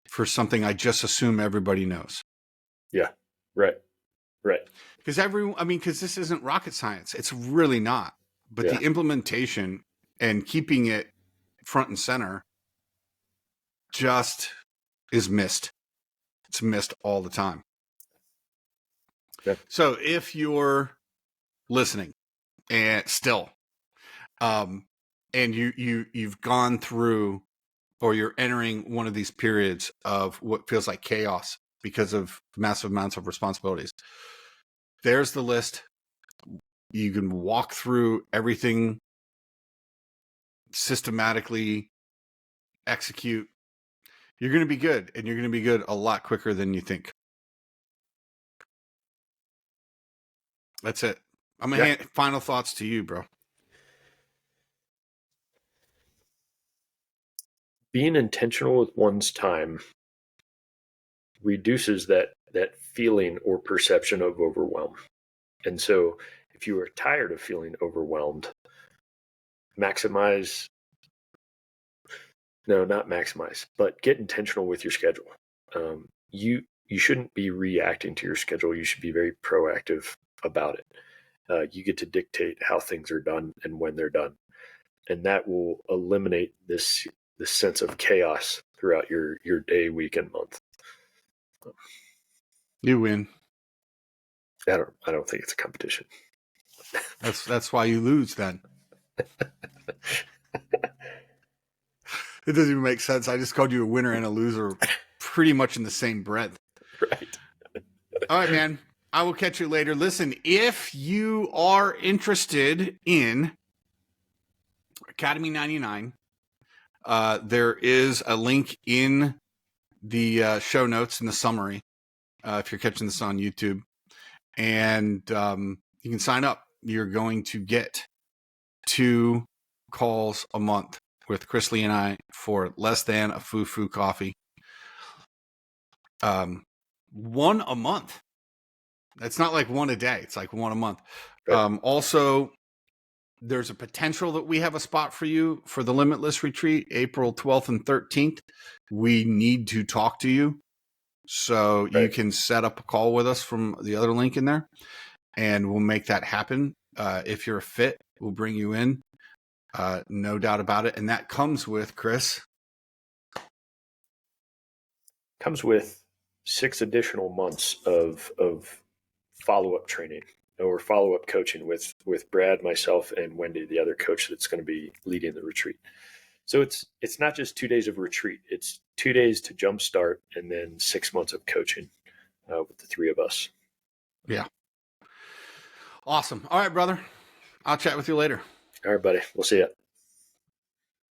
for something I just assume everybody knows. Yeah. Right. Right. Because this isn't rocket science. It's really not. But the implementation and keeping it front and center just is missed. It's missed all the time. Yeah. So if you're listening and still, and you've gone through, or you're entering one of these periods of what feels like chaos because of massive amounts of responsibilities, there's the list. You can walk through everything, systematically execute. You're going to be good, and you're going to be good a lot quicker than you think. That's it. I'm going to hand final thoughts to you, bro. Being intentional with one's time reduces that feeling or perception of overwhelm. And so if you are tired of feeling overwhelmed, maximize, no, not maximize, but get intentional with your schedule. You shouldn't be reacting to your schedule. You should be very proactive about it. You get to dictate how things are done and when they're done. And that will eliminate this sense of chaos throughout your day, week, and month. You win. I don't think it's a competition. That's why you lose then. It doesn't even make sense. I just called you a winner and a loser pretty much in the same breath. Right. All right, man. I will catch you later. Listen, if you are interested in Academy 99, there is a link in the show notes in the summary if you're catching this on YouTube. And you can sign up. You're going to get 2 calls a month with Chris Lee and I for less than a foo-foo coffee. 1 a month. It's not like 1 a day. It's like 1 a month. Right. Also, there's a potential that we have a spot for you for the Limitless Retreat, April 12th and 13th. We need to talk to you. So right. You can set up a call with us from the other link in there, and we'll make that happen. If you're a fit, we'll bring you in. No doubt about it. And that comes with, Chris? Comes with 6 additional months of follow-up training or follow-up coaching with Brad, myself, and Wendy, the other coach that's going to be leading the retreat. So it's not just 2 days of retreat. It's 2 days to jumpstart and then 6 months of coaching with the 3 of us. Yeah. Awesome. All right, brother. I'll chat with you later. All right, buddy. We'll see you.